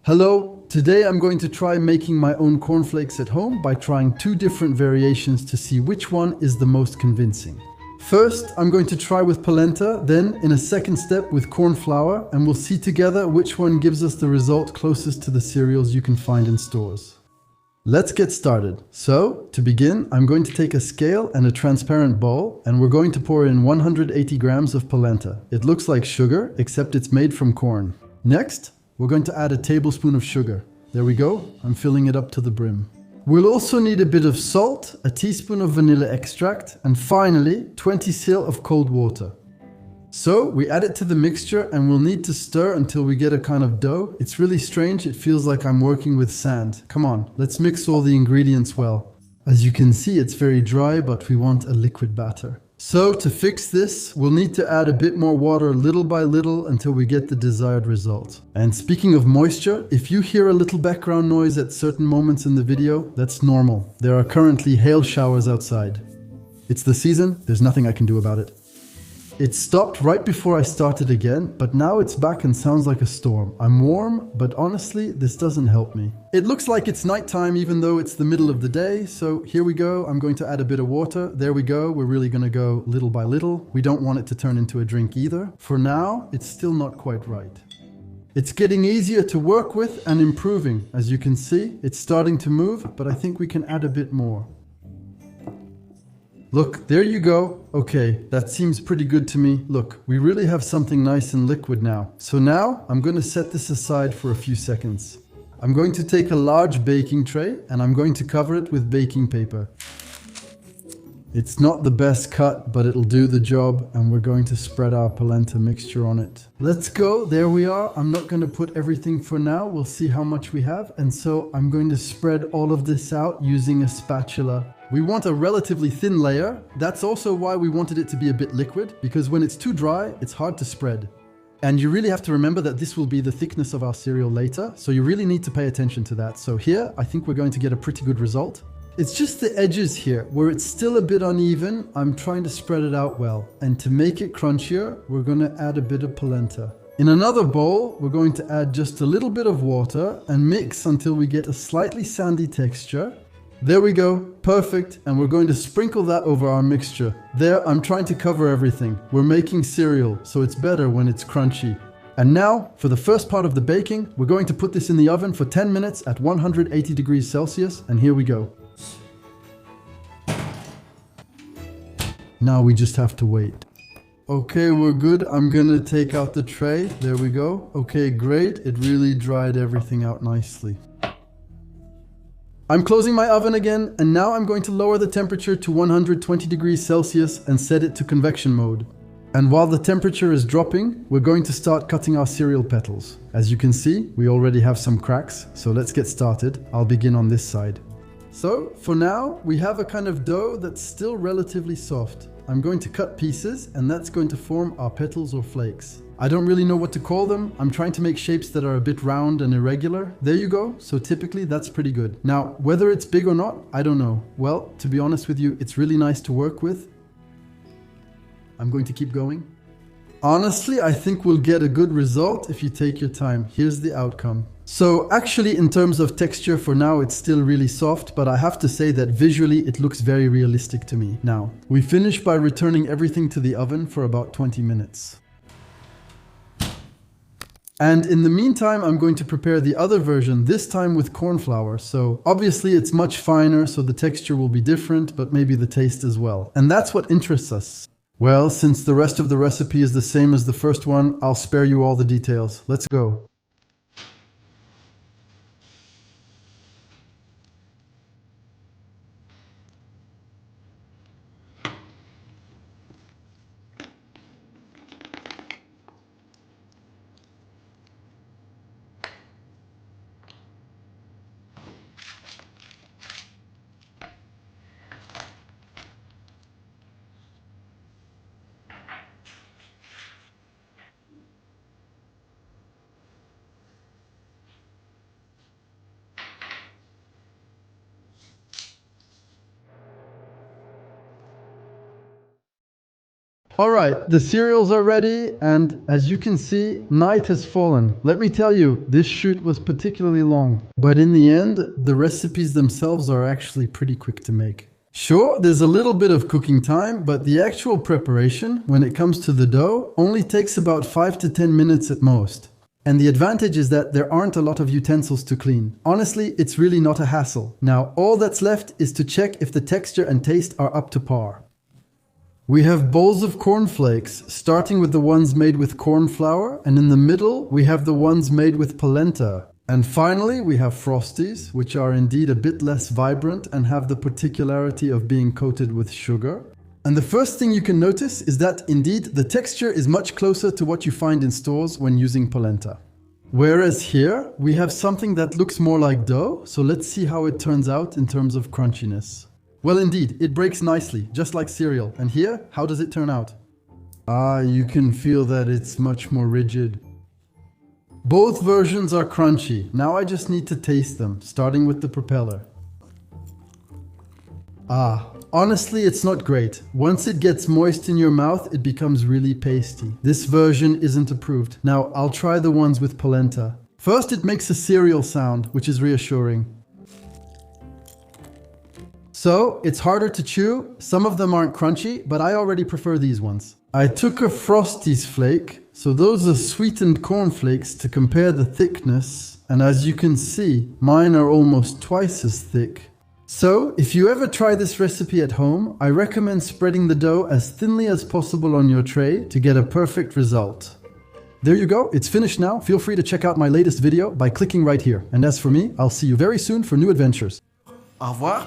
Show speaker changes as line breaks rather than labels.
Hello, today I'm going to try making my own cornflakes at home by trying two different variations to see which one is the most convincing. First, I'm going to try with polenta, then in a second step with corn flour, and we'll see together which one gives us the result closest to the cereals you can find in stores. Let's get started. So, to begin, I'm going to take a scale and a transparent bowl, and we're going to pour in 180 grams of polenta. It looks like sugar, except it's made from corn. Next, we're going to add a tablespoon of sugar. There we go, I'm filling it up to the brim. We'll also need a bit of salt, a teaspoon of vanilla extract, and finally, 20 cl of cold water. So, we add it to the mixture and we'll need to stir until we get a kind of dough. It's really strange, it feels like I'm working with sand. Come on, let's mix all the ingredients well. As you can see, it's very dry, but we want a liquid batter. So, to fix this, we'll need to add a bit more water little by little until we get the desired result. And speaking of moisture, if you hear a little background noise at certain moments in the video, that's normal. There are currently hail showers outside. It's the season, there's nothing I can do about it. It stopped right before I started again, but now it's back and sounds like a storm. I'm warm, but honestly, this doesn't help me. It looks like it's nighttime even though it's the middle of the day, so here we go. I'm going to add a bit of water. There we go. We're really going to go little by little. We don't want it to turn into a drink either. For now, it's still not quite right. It's getting easier to work with and improving. As you can see, it's starting to move, but I think we can add a bit more. Look, there you go. Okay, that seems pretty good to me. Look, we really have something nice and liquid now. So now, I'm going to set this aside for a few seconds. I'm going to take a large baking tray and I'm going to cover it with baking paper. It's not the best cut, but it'll do the job, and we're going to spread our polenta mixture on it. Let's go, there we are. I'm not going to put everything for now. We'll see how much we have, and so I'm going to spread all of this out using a spatula. We want a relatively thin layer. That's also why we wanted it to be a bit liquid, because when it's too dry, it's hard to spread. And you really have to remember that this will be the thickness of our cereal later, so you really need to pay attention to that. So here, I think we're going to get a pretty good result. It's just the edges here, where it's still a bit uneven. I'm trying to spread it out well. And to make it crunchier, we're going to add a bit of polenta. In another bowl, we're going to add just a little bit of water and mix until we get a slightly sandy texture. There we go, perfect, and we're going to sprinkle that over our mixture. There, I'm trying to cover everything. We're making cereal, so it's better when it's crunchy. And now, for the first part of the baking, we're going to put this in the oven for 10 minutes at 180 degrees Celsius, and here we go. Now we just have to wait. Okay, we're good. I'm gonna take out the tray. There we go. Okay, great. It really dried everything out nicely. I'm closing my oven again, and now I'm going to lower the temperature to 120 degrees Celsius and set it to convection mode. And while the temperature is dropping, we're going to start cutting our cereal petals. As you can see, we already have some cracks, so let's get started. I'll begin on this side. So, for now, we have a kind of dough that's still relatively soft. I'm going to cut pieces, and that's going to form our petals or flakes. I don't really know what to call them. I'm trying to make shapes that are a bit round and irregular. There you go. So typically, that's pretty good. Now, whether it's big or not, I don't know. Well, to be honest with you, it's really nice to work with. I'm going to keep going. Honestly, I think we'll get a good result if you take your time. Here's the outcome. So actually, in terms of texture, for now it's still really soft, but I have to say that visually it looks very realistic to me. Now, we finish by returning everything to the oven for about 20 minutes. And in the meantime, I'm going to prepare the other version, this time with corn flour. So obviously it's much finer, so the texture will be different, but maybe the taste as well. And that's what interests us. Well, since the rest of the recipe is the same as the first one, I'll spare you all the details. Let's go. Alright, the cereals are ready, and as you can see, night has fallen. Let me tell you, this shoot was particularly long. But in the end, the recipes themselves are actually pretty quick to make. Sure, there's a little bit of cooking time, but the actual preparation, when it comes to the dough, only takes about 5 to 10 minutes at most. And the advantage is that there aren't a lot of utensils to clean. Honestly, it's really not a hassle. Now, all that's left is to check if the texture and taste are up to par. We have bowls of cornflakes, starting with the ones made with corn flour, and in the middle we have the ones made with polenta. And finally we have frosties, which are indeed a bit less vibrant and have the particularity of being coated with sugar. And the first thing you can notice is that indeed the texture is much closer to what you find in stores when using polenta. Whereas here we have something that looks more like dough, so let's see how it turns out in terms of crunchiness. Well, indeed, it breaks nicely, just like cereal. And here, how does it turn out? Ah, you can feel that it's much more rigid. Both versions are crunchy. Now I just need to taste them, starting with the propeller. Ah, honestly, it's not great. Once it gets moist in your mouth, it becomes really pasty. This version isn't approved. Now, I'll try the ones with polenta. First, it makes a cereal sound, which is reassuring. So, it's harder to chew, some of them aren't crunchy, but I already prefer these ones. I took a Frosties flake, so those are sweetened cornflakes to compare the thickness, and as you can see, mine are almost twice as thick. So, if you ever try this recipe at home, I recommend spreading the dough as thinly as possible on your tray to get a perfect result. There you go, it's finished now. Feel free to check out my latest video by clicking right here. And as for me, I'll see you very soon for new adventures.
Au revoir.